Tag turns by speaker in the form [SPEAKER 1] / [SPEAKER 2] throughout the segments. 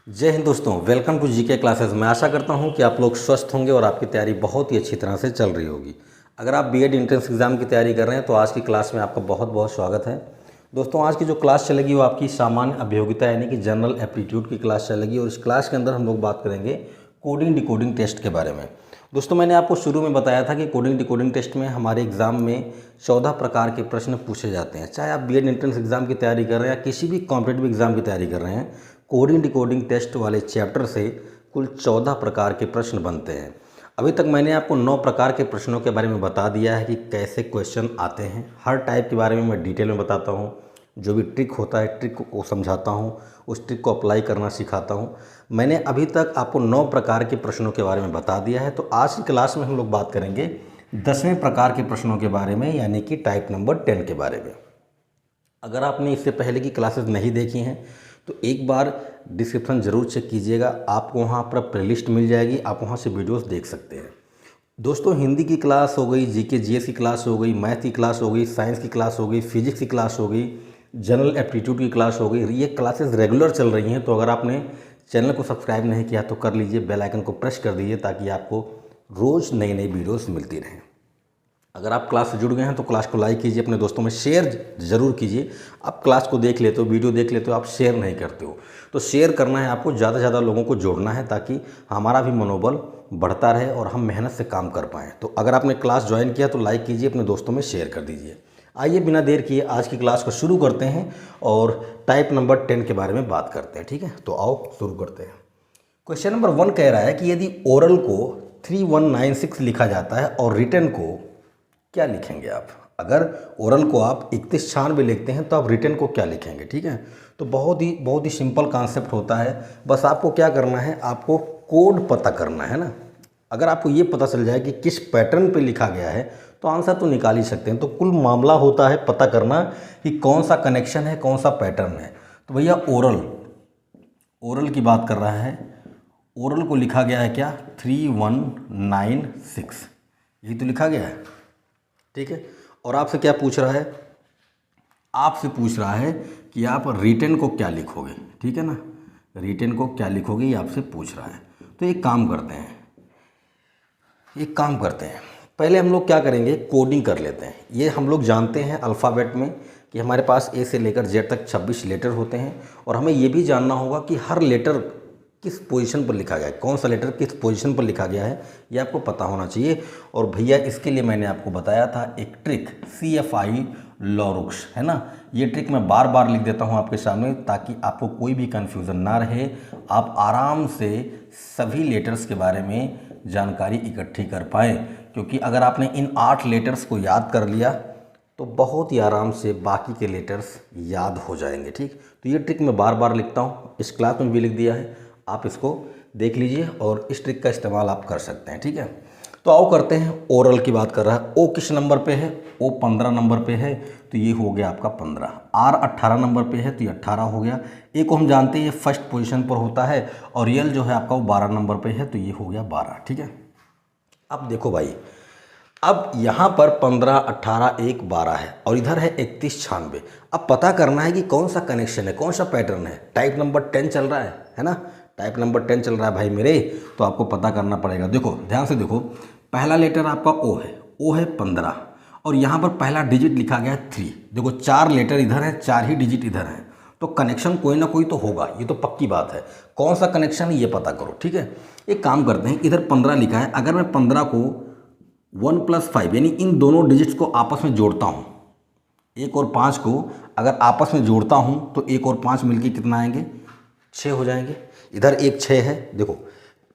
[SPEAKER 1] जय हिंद दोस्तों, welcome to GK classes. मैं आशा करता हूं कि आप लोग स्वस्थ होंगे और आपकी तैयारी बहुत ही अच्छी तरह से चल रही होगी। अगर आप बीएड एंट्रेंस एग्ज़ाम की तैयारी कर रहे हैं तो आज की क्लास में आपका बहुत बहुत स्वागत है। दोस्तों, आज की जो क्लास चलेगी वो आपकी सामान्य अभियोगिता यानी कि जनरल एप्टीट्यूड की क्लास चलेगी और इस क्लास के अंदर हम लोग बात करेंगे कोडिंग डिकोडिंग टेस्ट के बारे में। दोस्तों, मैंने आपको शुरू में बताया था कि कोडिंग डिकोडिंग टेस्ट में हमारे एग्ज़ाम में 14 प्रकार के प्रश्न पूछे जाते हैं। चाहे आप बीएड एंट्रेंस एग्ज़ाम की तैयारी कर रहे हैं या किसी भी कॉम्पिटिटिव एग्ज़ाम की तैयारी कर रहे हैं, कोडिंग डिकोडिंग टेस्ट वाले चैप्टर से कुल 14 प्रकार के प्रश्न बनते हैं। अभी तक मैंने आपको 9 प्रकार के प्रश्नों के बारे में बता दिया है कि कैसे क्वेश्चन आते हैं। हर टाइप के बारे में मैं डिटेल में बताता हूँ, जो भी ट्रिक होता है ट्रिक को समझाता हूँ, उस ट्रिक को अप्लाई करना सिखाता हूँ। मैंने अभी तक आपको 9 प्रकार के प्रश्नों के बारे में बता दिया है। तो आज की क्लास में हम लोग बात करेंगे 10वें प्रकार के प्रश्नों के बारे में, यानी कि टाइप नंबर 10 के बारे में। अगर आपने इससे पहले की क्लासेस नहीं देखी हैं तो एक बार डिस्क्रिप्शन ज़रूर चेक कीजिएगा, आपको वहाँ पर प्लेलिस्ट मिल जाएगी, आप वहाँ से वीडियोस देख सकते हैं। दोस्तों, हिंदी की क्लास हो गई, जीके जीएस की क्लास हो गई, मैथ की क्लास हो गई, साइंस की क्लास हो गई, फिजिक्स की क्लास हो गई, जनरल एप्टीट्यूड की क्लास हो गई, ये क्लासेस रेगुलर चल रही हैं। तो अगर आपने चैनल को सब्सक्राइब नहीं किया तो कर लीजिए, बेल आइकन को प्रेस कर दीजिए ताकि आपको रोज़ नई नई वीडियोस मिलती रहें। अगर आप क्लास से जुड़ गए हैं तो क्लास को लाइक कीजिए, अपने दोस्तों में शेयर ज़रूर कीजिए। आप क्लास को देख लेते हो, वीडियो देख लेते हो, आप शेयर नहीं करते हो, तो शेयर करना है आपको, ज़्यादा से ज़्यादा लोगों को जोड़ना है ताकि हमारा भी मनोबल बढ़ता रहे और हम मेहनत से काम कर पाएँ। तो अगर आपने क्लास ज्वाइन किया तो लाइक कीजिए, अपने दोस्तों में शेयर कर दीजिए। आइए बिना देर किए आज की क्लास को शुरू करते हैं और टाइप नंबर 10 के बारे में बात करते हैं। ठीक है, तो आओ शुरू करते हैं। क्वेश्चन नंबर 1 कह रहा है कि यदि ओरल को 3196 लिखा जाता है और रिटन को क्या लिखेंगे आप? अगर ओरल को आप 3196 लिखते हैं तो आप रिटन को क्या लिखेंगे? ठीक है, तो बहुत ही सिंपल कॉन्सेप्ट होता है। बस आपको क्या करना है, आपको कोड पता करना है ना। अगर आपको ये पता चल जाए कि किस पैटर्न पे लिखा गया है तो आंसर तो निकाल ही सकते हैं। तो कुल मामला होता है पता करना कि कौन सा कनेक्शन है, कौन सा पैटर्न है। तो भैया ओरल की बात कर रहा है, ओरल को लिखा गया है क्या? 3196, यही तो लिखा गया है। ठीक है, और आपसे क्या पूछ रहा है? आपसे पूछ रहा है कि आप रिटन को क्या लिखोगे। ठीक है ना, रिटन को क्या लिखोगे ये आपसे पूछ रहा है। तो एक काम करते हैं, पहले हम लोग क्या करेंगे, कोडिंग कर लेते हैं। ये हम लोग जानते हैं अल्फ़ाबेट में कि हमारे पास ए से लेकर जेड तक 26 लेटर होते हैं और हमें ये भी जानना होगा कि हर लेटर किस पोजीशन पर लिखा गया है, कौन सा लेटर किस पोजीशन पर लिखा गया है, ये आपको पता होना चाहिए। और भैया इसके लिए मैंने आपको बताया था एक ट्रिक, CFI लॉरुक्स, है ना। ये ट्रिक मैं बार बार लिख देता हूँ आपके सामने ताकि आपको कोई भी कन्फ्यूज़न ना रहे, आप आराम से सभी लेटर्स के बारे में जानकारी इकट्ठी कर पाएँ। क्योंकि अगर आपने इन 8 लेटर्स को याद कर लिया तो बहुत ही आराम से बाकी के लेटर्स याद हो जाएंगे। ठीक, तो ये ट्रिक मैं बार बार लिखता हूँ, इस क्लास में भी लिख दिया है, आप इसको देख लीजिए और इस ट्रिक का इस्तेमाल आप कर सकते हैं। ठीक है, तो आओ करते हैं। ओरल की बात कर रहा है, ओ किस नंबर पे है? ओ 15 नंबर पे है, तो ये हो गया आपका 15। आर 18 नंबर पे है तो ये 18 हो गया। ए को हम जानते हैं ये फर्स्ट पोजीशन पर होता है और यल जो है आपका वो 12 नंबर पे है तो ये हो गया 12। ठीक है, अब देखो भाई, अब यहाँ पर 15, 18, 1, 12 है और इधर है 3196। अब पता करना है कि कौन सा कनेक्शन है, कौन सा पैटर्न है। टाइप नंबर 10 चल रहा है ना, टाइप नंबर 10 चल रहा है भाई मेरे, तो आपको पता करना पड़ेगा। देखो ध्यान से देखो, पहला लेटर आपका ओ है, ओ है 15 और यहाँ पर पहला डिजिट लिखा गया है 3। देखो 4 लेटर इधर है, 4 ही डिजिट इधर है, तो कनेक्शन कोई ना कोई तो होगा, ये तो पक्की बात है। कौन सा कनेक्शन है ये पता करो। ठीक है, एक काम करते हैं, इधर 15 लिखा है, अगर मैं 15 को 1 + 5 यानी इन दोनों डिजिट्स को आपस में जोड़ता हूँ, 1 और 5 को अगर आपस में जोड़ता हूँ तो 1 और 5 मिलके कितना आएंगे? 6 हो जाएंगे। इधर एक 6 है, देखो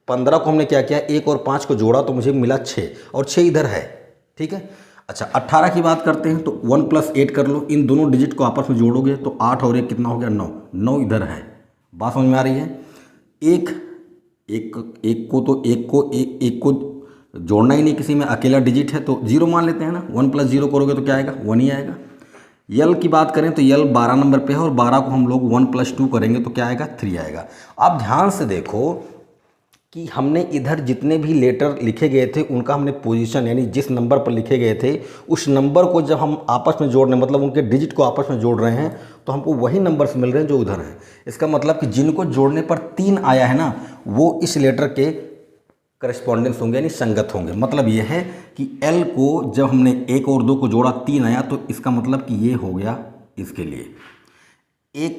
[SPEAKER 1] 15 को हमने क्या किया, 1 और 5 को जोड़ा तो मुझे मिला 6 और 6 इधर है। ठीक है, अच्छा 18 की बात करते हैं तो 1 + 8 कर लो, इन दोनों डिजिट को आपस में जोड़ोगे तो 8 और 1 कितना हो गया? 9। 9 इधर है, बात समझ में आ रही है। एक को जोड़ना ही नहीं किसी में, अकेला डिजिट है तो 0 मान लेते हैं ना। 1 + 0 करोगे तो क्या आएगा? 1 ही आएगा। यल की बात करें तो यल 12 नंबर पे है और 12 को हम लोग 1 + 2 करेंगे तो क्या आएगा? 3 आएगा। आप ध्यान से देखो, कि हमने इधर जितने भी लेटर लिखे गए थे उनका हमने पोजीशन यानी जिस नंबर पर लिखे गए थे उस नंबर को जब हम आपस में जोड़ रहे हैं, मतलब उनके डिजिट को आपस में जोड़ रहे हैं, तो हमको वही नंबर्स मिल रहे हैं जो उधर हैं। इसका मतलब कि जिनको जोड़ने पर 3 आया है ना, वो इस लेटर के करस्पॉन्डेंस होंगे यानी संगत होंगे। मतलब ये है कि L को जब हमने 1 और 2 को जोड़ा 3 आया, तो इसका मतलब कि ये हो गया इसके लिए। 1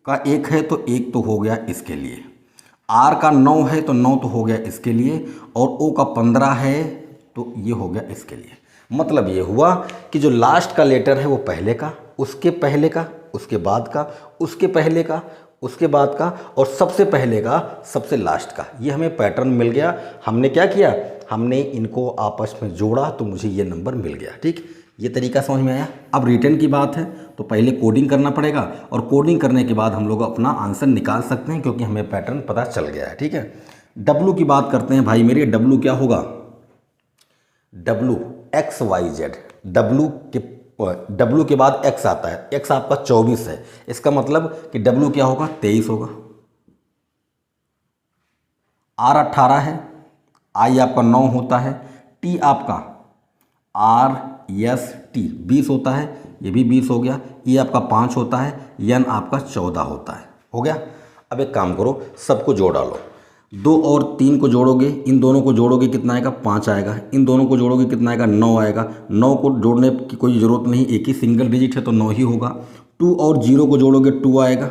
[SPEAKER 1] का 1 है तो 1 तो हो गया इसके लिए, R का 9 है तो 9 तो हो गया इसके लिए, और O का 15 है तो ये हो गया इसके लिए। मतलब ये हुआ कि जो लास्ट का लेटर है वो पहले का, उसके पहले का, उसके बाद का, उसके पहले का, उसके बाद का, और सबसे पहले का सबसे लास्ट का। ये हमें पैटर्न मिल गया। हमने क्या किया, हमने इनको आपस में जोड़ा तो मुझे ये नंबर मिल गया। ठीक, ये तरीका समझ में आया। अब रिटर्न की बात है तो पहले कोडिंग करना पड़ेगा, और कोडिंग करने के बाद हम लोग अपना आंसर निकाल सकते हैं क्योंकि हमें पैटर्न पता चल गया है। ठीक है, डब्लू की बात करते हैं भाई मेरे। डब्लू क्या होगा, डब्लू XYZ। डब्लू के बाद X आता है, X आपका 24 है, इसका मतलब कि डब्लू क्या होगा, 23 होगा। R 18 है, I आपका 9 होता है, T आपका RST 20 होता है, ये भी 20 हो गया। E आपका 5 होता है, N आपका 14 होता है। हो गया। अब एक काम करो, सबको जोड़ डालो। 2 और 3 को जोड़ोगे, इन दोनों को जोड़ोगे कितना आएगा, 5 आएगा। इन दोनों को जोड़ोगे कितना आएगा, 9 आएगा। 9 को जोड़ने की कोई ज़रूरत नहीं, एक ही सिंगल डिजिट है तो 9 ही होगा। 2 और 0 को जोड़ोगे 2 आएगा।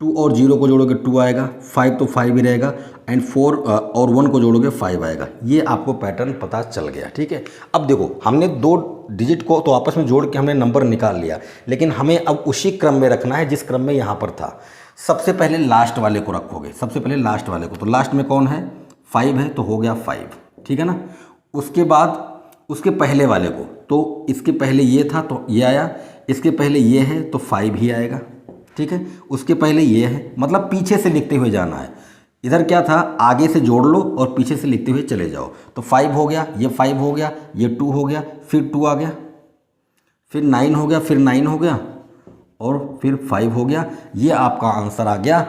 [SPEAKER 1] 2 और 0 को जोड़ोगे 2 आएगा। 5 तो 5 ही रहेगा, एंड 4 और 1 को जोड़ोगे 5 आएगा। ये आपको पैटर्न पता चल गया। ठीक है, अब देखो हमने 2 डिजिट को तो आपस में जोड़ के हमने नंबर निकाल लिया, लेकिन हमें अब उसी क्रम में रखना है जिस क्रम में यहाँ पर था। सबसे पहले लास्ट वाले को रखोगे, सबसे पहले लास्ट वाले को। तो लास्ट में कौन है, 5 है तो हो गया 5। ठीक है ना। उसके बाद उसके पहले वाले को, तो इसके पहले ये था तो ये आया, इसके पहले ये है तो 5 ही आएगा। ठीक है, उसके पहले ये है, मतलब पीछे से लिखते हुए जाना है। इधर क्या था, आगे से जोड़ लो और पीछे से लिखते हुए चले जाओ। तो 5 हो गया, ये 5 हो गया, ये 2 हो गया, फिर 2 आ गया, फिर 9 हो गया, फिर 9 हो गया, और फिर 5 हो गया। ये आपका आंसर आ गया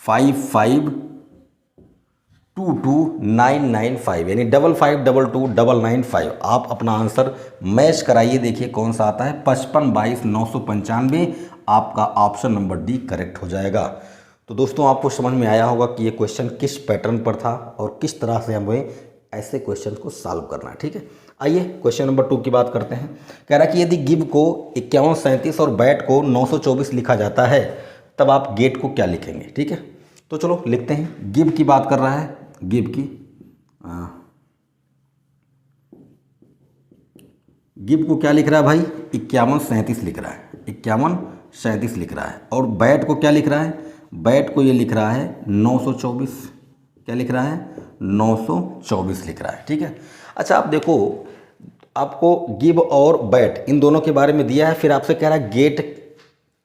[SPEAKER 1] 55229995, यानी 5522229995। आप अपना आंसर मैच कराइए, देखिए कौन सा आता है। 5522 आपका ऑप्शन नंबर डी करेक्ट हो जाएगा। तो दोस्तों आपको समझ में आया होगा कि ये क्वेश्चन किस पैटर्न पर था और किस तरह से हमें ऐसे क्वेश्चन को सॉल्व करना है। ठीक है, आइए क्वेश्चन नंबर 2 की बात करते हैं। कह रहा है कि यदि गिव को 5137 और बैट को 924 लिखा जाता है, तब आप गेट को क्या लिखेंगे। ठीक है, तो चलो लिखते हैं। गिव की बात कर रहा है, गिव की गिव को क्या लिख रहा है भाई, 5137 लिख रहा है, 5137 लिख रहा है। और बैट को क्या लिख रहा है, बैट को ये लिख रहा है 924। क्या लिख रहा है, 924 लिख रहा है। ठीक है, अच्छा आप देखो, आपको गिव और बैट इन दोनों के बारे में दिया है, फिर आपसे कह रहा है गेट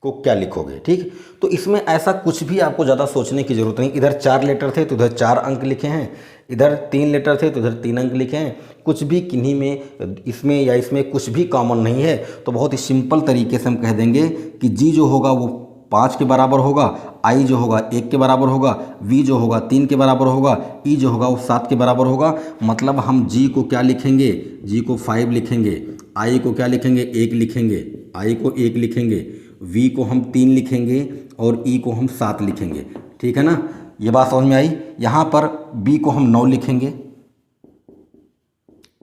[SPEAKER 1] को क्या लिखोगे। ठीक, तो इसमें ऐसा कुछ भी आपको ज़्यादा सोचने की ज़रूरत नहीं। इधर 4 लेटर थे तो इधर 4 अंक लिखे हैं, इधर 3 लेटर थे तो इधर 3 अंक लिखे हैं। कुछ भी किन्हीं में, इसमें या इसमें कुछ भी कॉमन नहीं है, तो बहुत ही सिंपल तरीके से हम कह देंगे कि जी जो होगा वो 5 के बराबर होगा, आई जो होगा 1 के बराबर होगा, वी जो होगा 3 के बराबर होगा, ई जो होगा वो 7 के बराबर होगा। मतलब हम जी को क्या लिखेंगे, जी को 5 लिखेंगे, आई को क्या लिखेंगे, 1 लिखेंगे, आई को 1 लिखेंगे, वी को हम 3 लिखेंगे, और ई को हम 7 लिखेंगे। ठीक है ना, ये बात समझ में आई। यहाँ पर बी को हम 9 लिखेंगे,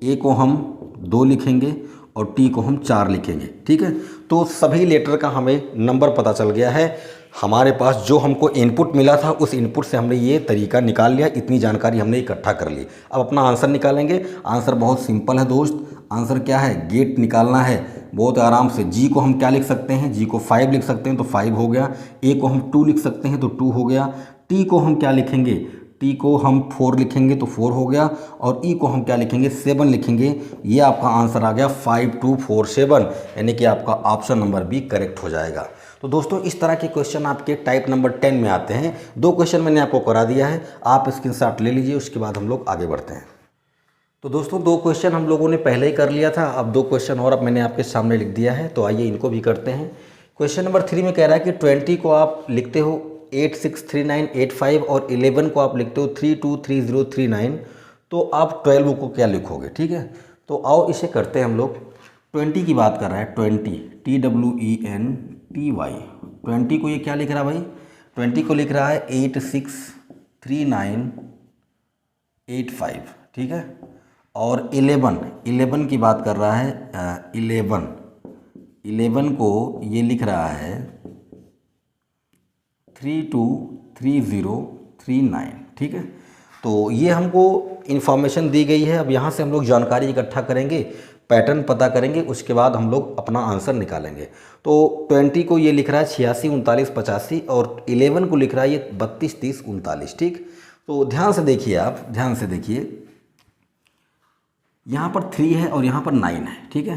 [SPEAKER 1] ए को हम 2 लिखेंगे, और टी को हम 4 लिखेंगे। ठीक है, तो सभी लेटर का हमें नंबर पता चल गया है। हमारे पास जो हमको इनपुट मिला था उस इनपुट से हमने ये तरीका निकाल लिया, इतनी जानकारी हमने इकट्ठा कर ली। अब अपना आंसर निकालेंगे। आंसर बहुत सिंपल है दोस्त। आंसर क्या है, गेट निकालना है बहुत आराम से। जी को हम क्या लिख सकते हैं, जी को 5 लिख सकते हैं तो 5 हो गया। ए को हम 2 लिख सकते हैं तो 2 हो गया। टी को हम क्या लिखेंगे, टी को हम 4 लिखेंगे तो 4 हो गया। और ई को हम क्या लिखेंगे, 7 लिखेंगे। ये आपका आंसर आ गया 5247, यानी कि आपका ऑप्शन नंबर बी करेक्ट हो जाएगा। तो दोस्तों इस तरह के क्वेश्चन आपके टाइप नंबर 10 में आते हैं। 2 क्वेश्चन मैंने आपको करा दिया है, आप स्क्रीनशॉट ले लीजिए, उसके बाद हम लोग आगे बढ़ते हैं। तो दोस्तों 2 क्वेश्चन हम लोगों ने पहले ही कर लिया था, अब 2 क्वेश्चन और अब मैंने आपके सामने लिख दिया है, तो आइए इनको भी करते हैं। क्वेश्चन नंबर 3 में कह रहा है कि 20 को आप लिखते हो 863985 और 11 को आप लिखते हो 323039, तो आप 12 को क्या लिखोगे, ठीक है। तो आओ इसे करते हैं हम लोग। 20 की बात कर रहा है, 20 TWENTY, 20 को ये क्या लिख रहा है भाई, 20 को लिख रहा है 863985, ठीक है। और 11 की बात कर रहा है, 11 को ये लिख रहा है 323039, ठीक है। तो ये हमको इन्फॉर्मेशन दी गई है। अब यहाँ से हम लोग जानकारी इकट्ठा करेंगे, पैटर्न पता करेंगे, उसके बाद हम लोग अपना आंसर निकालेंगे। तो 20 को ये लिख रहा है 86 39 85 और 11 को लिख रहा है ये 32 30 39, ठीक। तो ध्यान से देखिए, आप ध्यान से देखिए, यहाँ पर 3 है और यहाँ पर 9 है, ठीक है।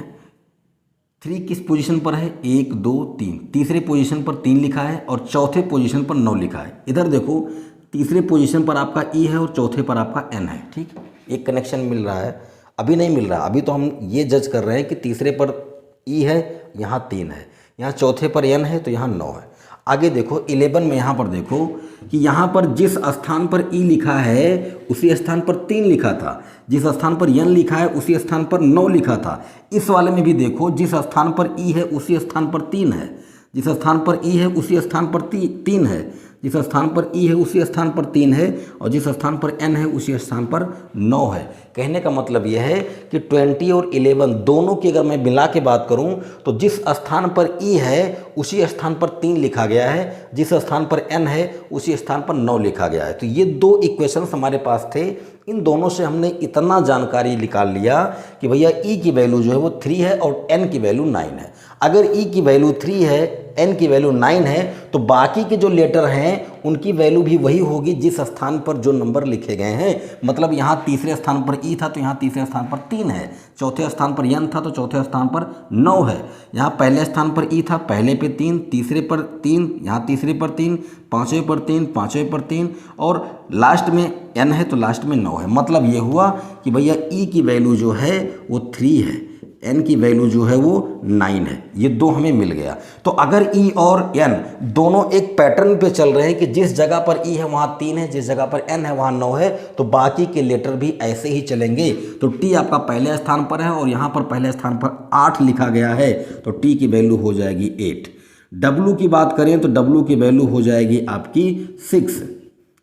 [SPEAKER 1] 3 किस पोजीशन पर है, 1 2 3, तीसरे पोजीशन पर 3 लिखा है और चौथे पोजीशन पर 9 लिखा है। इधर देखो, तीसरे पोजीशन पर आपका ई है और चौथे पर आपका एन है, ठीक। एक कनेक्शन मिल रहा है, अभी नहीं मिल रहा, अभी तो हम ये जज कर रहे हैं कि तीसरे पर ई है, यहाँ 3 है, यहाँ चौथे पर एन है, तो यहाँ 9 है। आगे देखो 11 में, यहाँ पर देखो कि यहाँ पर जिस स्थान पर ई लिखा है उसी स्थान पर 3 लिखा था, जिस स्थान पर एन लिखा है उसी स्थान पर 9 लिखा था। इस वाले में भी देखो, जिस स्थान पर ई है उसी स्थान पर 3 है, जिस स्थान पर ई है उसी स्थान पर 3 है, जिस स्थान पर ई है उसी स्थान पर 3 है और जिस स्थान पर एन है उसी स्थान पर 9 है। कहने का मतलब यह है कि 20 और 11 दोनों की अगर मैं मिला के बात करूं तो जिस स्थान पर ई है उसी स्थान पर 3 लिखा गया है, जिस स्थान पर एन है उसी स्थान पर 9 लिखा गया है। तो ये दो इक्वेशंस हमारे पास थे, इन दोनों से हमने इतना जानकारी निकाल लिया कि भैया ई की वैल्यू जो है वो 3 है और एन की वैल्यू 9 है। अगर ई की वैल्यू 3 है, एन की वैल्यू 9 है, तो बाकी के जो लेटर हैं उनकी वैल्यू भी वही होगी जिस स्थान पर जो नंबर लिखे गए हैं। मतलब यहाँ तीसरे स्थान पर ई था तो यहाँ तीसरे स्थान पर 3 है, चौथे स्थान पर एन था तो चौथे स्थान पर 9 है, यहाँ पहले स्थान पर ई था, पहले पे 3, तीसरे पर 3, यहाँ तीसरे पर 3, पाँचवें पर 3, पाँचवें पर 3 और लास्ट में एन है तो लास्ट में 9 है। मतलब ये हुआ कि भैया ई की वैल्यू जो है वो 3 है, एन की वैल्यू जो है वो 9 है। ये दो हमें मिल गया। तो अगर ई और एन दोनों एक पैटर्न पे चल रहे हैं कि जिस जगह पर ई है वहाँ 3 है, जिस जगह पर एन है वहाँ 9 है, तो बाकी के लेटर भी ऐसे ही चलेंगे। तो टी आपका पहले स्थान पर है और यहाँ पर पहले स्थान पर 8 लिखा गया है, तो टी की वैल्यू हो जाएगी 8। डब्लू की बात करें तो डब्लू की वैल्यू हो जाएगी आपकी 6,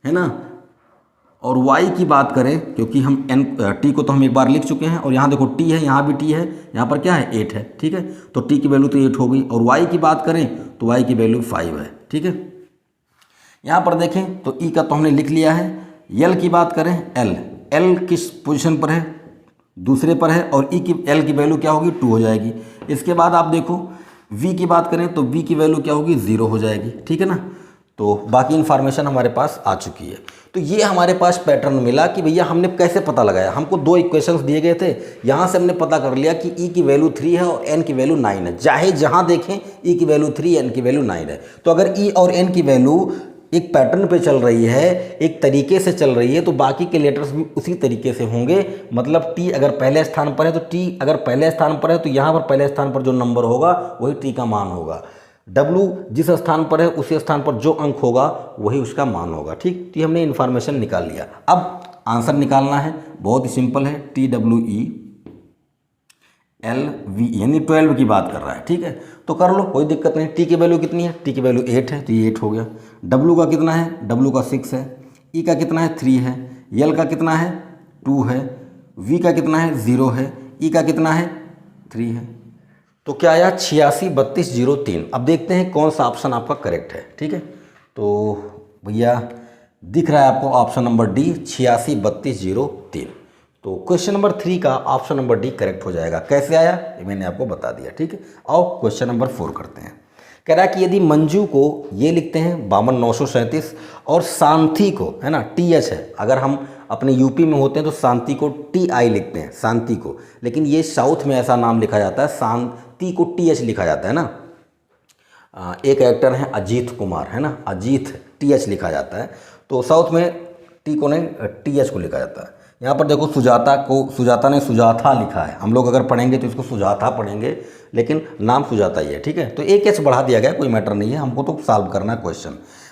[SPEAKER 1] है ना। और y की बात करें, क्योंकि हम t को तो हम एक बार लिख चुके हैं और यहाँ देखो t है, यहाँ भी t है, यहाँ पर क्या है 8 है, ठीक है। तो t की वैल्यू तो 8 हो गई। और y की बात करें तो y की वैल्यू 5 है, ठीक है। यहाँ पर देखें तो e का तो हमने लिख लिया है। l की बात करें, l किस पोजीशन पर है, दूसरे पर है और l की वैल्यू क्या होगी 2 हो जाएगी। इसके बाद आप देखो v की बात करें तो v की वैल्यू क्या होगी 0 हो जाएगी, ठीक है ना। तो बाकी इन्फॉर्मेशन हमारे पास आ चुकी है। तो ये हमारे पास पैटर्न मिला कि भैया हमने कैसे पता लगाया। हमको दो इक्वेशंस दिए गए थे, यहाँ से हमने पता कर लिया कि ई की वैल्यू 3 है और एन की वैल्यू 9 है। चाहे जहाँ देखें ई की वैल्यू 3, एन की वैल्यू 9 है। तो अगर ई और एन की वैल्यू एक पैटर्न पे चल रही है, एक तरीके से चल रही है, तो बाकी के लेटर्स भी उसी तरीके से होंगे। मतलब टी अगर पहले स्थान पर है तो टी अगर पहले स्थान पर है तो यहाँ पर पहले स्थान पर जो नंबर होगा वही टी का मान होगा। W जिस स्थान पर है उसी स्थान पर जो अंक होगा वही उसका मान होगा, ठीक। तो हमने इन्फॉर्मेशन निकाल लिया। अब आंसर निकालना है, बहुत ही सिंपल है। TWELV यानी 12 की बात कर रहा है, ठीक है। तो कर लो, कोई दिक्कत नहीं। टी की वैल्यू कितनी है, टी की वैल्यू 8 है, तो ये 8 हो गया। W का कितना है, W का 6 है। E का कितना है 3 है। L का कितना है 2 है। V का कितना है 0 है। E का कितना है 3 है। तो क्या आया 86 32 03। अब देखते हैं कौन सा ऑप्शन आपका करेक्ट है, ठीक है। तो भैया दिख रहा है आपको ऑप्शन नंबर डी 86 32 03। तो क्वेश्चन नंबर 3 का ऑप्शन नंबर डी करेक्ट हो जाएगा। कैसे आया ये मैंने आपको बता दिया, ठीक है। आओ क्वेश्चन नंबर 4 करते हैं। कह रहा है कि यदि मंजू को ये लिखते हैं 52937 और शांति को, है ना, TH है। अगर हम अपने यूपी में होते हैं तो शांति को TI लिखते हैं, शांति को, लेकिन ये साउथ में ऐसा नाम लिखा जाता है, शांति को TH लिखा जाता है ना। एक एक्टर है अजीत कुमार, है ना, अजीत TH लिखा जाता है। तो साउथ में टी को नहीं TH को लिखा जाता है। यहाँ पर देखो सुजाता ने सुजाता लिखा है। हम लोग अगर पढ़ेंगे तो इसको सुजाता पढ़ेंगे, लेकिन नाम सुजाता ही है, ठीक है। तो एक एच बढ़ा दिया गया, कोई मैटर नहीं है, हमको तो सॉल्व करना है क्वेश्चन।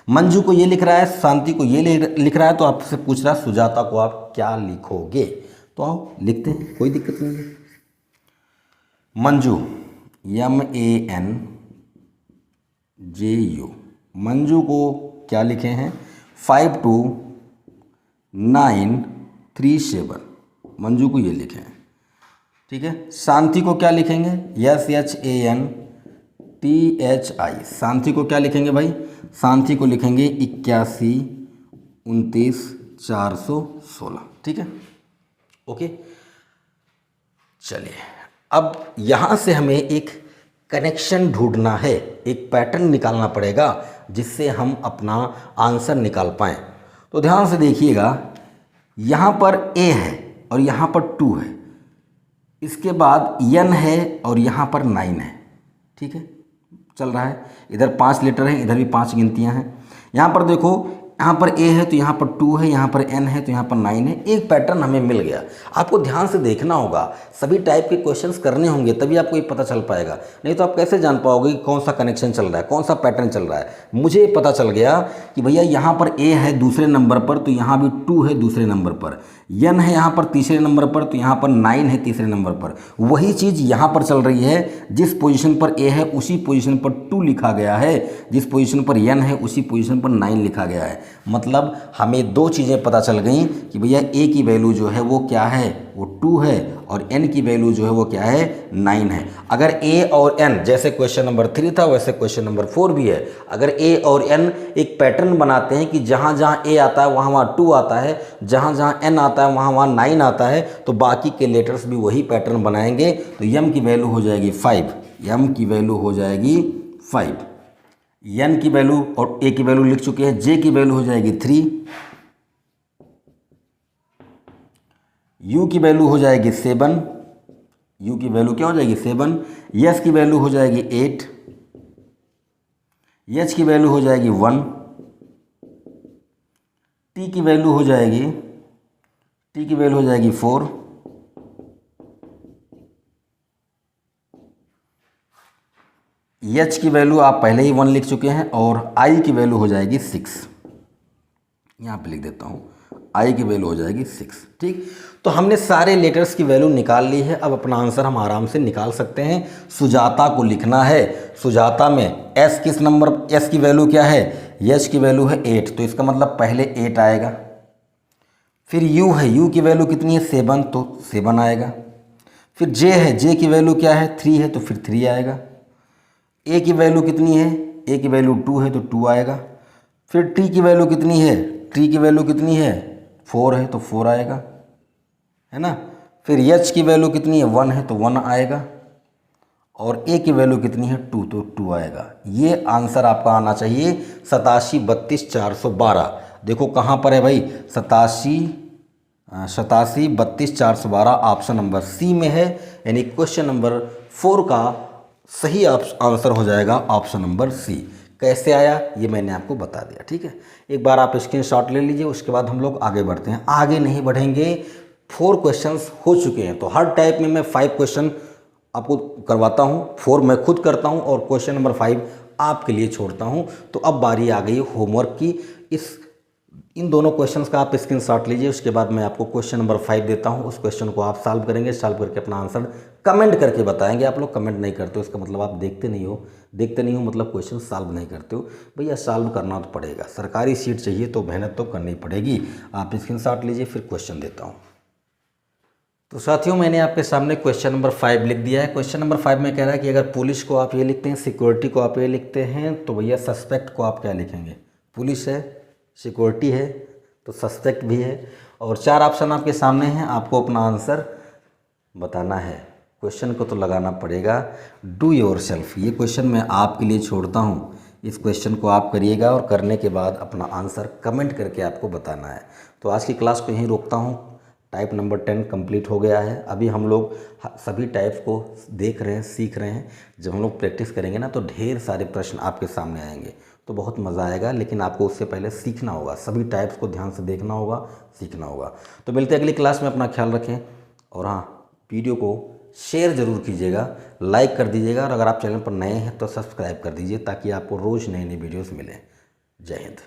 [SPEAKER 1] मंजू को ये लिख रहा है, शांति को ये लिख रहा है, तो आपसे पूछ रहा है सुजाता को आप क्या लिखोगे। तो आओ लिखते हैं, कोई दिक्कत नहीं है। मंजू MANJU, मंजू को क्या लिखे हैं 522937, मंजू को ये लिखे हैं, ठीक है। शांति को क्या लिखेंगे SHANTHI, शांति को क्या लिखेंगे भाई, शांति को लिखेंगे 81294416, ठीक है, ओके। चलिए अब यहाँ से हमें एक कनेक्शन ढूंढना है, एक पैटर्न निकालना पड़ेगा जिससे हम अपना आंसर निकाल पाएँ। तो ध्यान से देखिएगा, यहाँ पर A है और यहाँ पर 2 है, इसके बाद N है और यहाँ पर 9 है, ठीक है, चल रहा है। इधर 5 लेटर हैं, इधर भी 5 गिनतियाँ हैं। यहाँ पर देखो, यहाँ पर A है तो यहाँ पर 2 है, यहाँ पर N है तो यहाँ पर 9 है। एक पैटर्न हमें मिल गया। आपको ध्यान से देखना होगा, सभी टाइप के क्वेश्चंस करने होंगे तभी आपको ये पता चल पाएगा, नहीं तो आप कैसे जान पाओगे कि कौन सा कनेक्शन चल रहा है, कौन सा पैटर्न चल रहा है। मुझे पता चल गया कि भैया यहाँ पर A है दूसरे नंबर पर तो यहाँ भी 2 है दूसरे नंबर पर, N है यहाँ पर तीसरे नंबर पर तो यहाँ पर 9 है तीसरे नंबर पर। वही चीज़ यहाँ पर चल रही है, जिस पोजीशन पर A है उसी पोजीशन पर 2 लिखा गया है, जिस पोजीशन पर N है उसी पोजीशन पर 9 लिखा गया है। मतलब हमें 2 चीज़ें पता चल गई कि भैया A की वैल्यू जो है वो क्या है, वो 2 है, और N की वैल्यू जो है वो क्या है, 9 है। अगर A और N जैसे क्वेश्चन नंबर 3 था वैसे क्वेश्चन नंबर 4 भी है। अगर A और N एक पैटर्न बनाते हैं कि जहाँ जहाँ A आता है वहाँ वहाँ 2 आता है, जहाँ जहाँ N आता है वहाँ वहाँ 9 आता है, तो बाकी के लेटर्स भी वही पैटर्न बनाएंगे। तो M की वैल्यू हो जाएगी 5, M की वैल्यू हो जाएगी 5, N की वैल्यू और A की वैल्यू लिख चुके हैं, J की वैल्यू हो जाएगी 3, U की वैल्यू हो जाएगी 7, U की वैल्यू क्या हो जाएगी 7, S की वैल्यू हो जाएगी 8, H की वैल्यू हो जाएगी 1, T की वैल्यू हो जाएगी 4, H की वैल्यू आप पहले ही 1 लिख चुके हैं, और I की वैल्यू हो जाएगी 6। यहाँ पे लिख देता हूँ, I की वैल्यू हो जाएगी 6, ठीक। तो हमने सारे लेटर्स की वैल्यू निकाल ली है। अब अपना आंसर हम आराम से निकाल सकते हैं। सुजाता को लिखना है, सुजाता में S किस नंबर, S की वैल्यू क्या है, S की वैल्यू है 8, तो इसका मतलब पहले 8 आएगा। फिर U है, U की वैल्यू कितनी है 7, तो 7 आएगा। फिर J है, J की वैल्यू क्या है 3 है, तो फिर 3 आएगा। A की वैल्यू कितनी है, A की वैल्यू 2 है तो 2 आएगा। फिर T की वैल्यू कितनी है, T की वैल्यू कितनी है 4 है तो 4 आएगा, है ना। फिर H की वैल्यू कितनी है 1 है तो 1 आएगा, और A की वैल्यू कितनी है 2 तो 2 आएगा। ये आंसर आपका आना चाहिए 87 32 412। देखो कहाँ पर है भाई, 87 32 412 ऑप्शन नंबर सी में है, यानी क्वेश्चन नंबर 4 का सही आंसर हो जाएगा ऑप्शन नंबर सी। कैसे आया ये मैंने आपको बता दिया, ठीक है। एक बार आप स्क्रीनशॉट ले लीजिए, उसके बाद हम लोग आगे बढ़ते हैं। आगे नहीं बढ़ेंगे, 4 क्वेश्चंस हो चुके हैं, तो हर टाइप में मैं 5 क्वेश्चन आपको करवाता हूँ। 4 मैं खुद करता हूँ और क्वेश्चन नंबर 5 आपके लिए छोड़ता हूँ। तो अब बारी आ गई होमवर्क की। इन दोनों क्वेश्चंस का आप स्क्रीनशॉट लीजिए, उसके बाद मैं आपको क्वेश्चन नंबर 5 देता हूँ। उस क्वेश्चन को आप सॉल्व करेंगे, सॉल्व करके अपना आंसर कमेंट करके बताएंगे। आप लोग कमेंट नहीं करते हो, इसका मतलब आप देखते नहीं हो मतलब क्वेश्चन सॉल्व नहीं करते हो। भैया सॉल्व करना तो पड़ेगा, सरकारी सीट चाहिए तो मेहनत तो करनी पड़ेगी। आप स्क्रीनशॉट लीजिए, फिर क्वेश्चन देता हूँ। तो साथियों, मैंने आपके सामने क्वेश्चन नंबर 5 लिख दिया है। क्वेश्चन नंबर 5 में कह रहा है कि अगर पुलिस को आप ये लिखते हैं, सिक्योरिटी को आप ये लिखते हैं, तो भैया सस्पेक्ट को आप क्या लिखेंगे। पुलिस है, सिक्योरिटी है, तो सस्पेक्ट भी है, और 4 ऑप्शन आपके सामने हैं। आपको अपना आंसर बताना है, क्वेश्चन को तो लगाना पड़ेगा। डू योर सेल्फ, ये क्वेश्चन मैं आपके लिए छोड़ता हूँ। इस क्वेश्चन को आप करिएगा और करने के बाद अपना आंसर कमेंट करके आपको बताना है। तो आज की क्लास को यहीं रोकता हूँ। टाइप नंबर 10 कंप्लीट हो गया है। अभी हम लोग सभी टाइप्स को देख रहे हैं, सीख रहे हैं। जब हम लोग प्रैक्टिस करेंगे ना, तो ढेर सारे प्रश्न आपके सामने आएंगे, तो बहुत मज़ा आएगा। लेकिन आपको उससे पहले सीखना होगा, सभी टाइप्स को ध्यान से देखना होगा, सीखना होगा। तो मिलते हैं अगली क्लास में। अपना ख्याल रखें, और हाँ, वीडियो को शेयर ज़रूर कीजिएगा, लाइक कर दीजिएगा, और अगर आप चैनल पर नए हैं तो सब्सक्राइब कर दीजिए, ताकि आपको रोज़ नई नई वीडियोज़ मिलें। जय हिंद।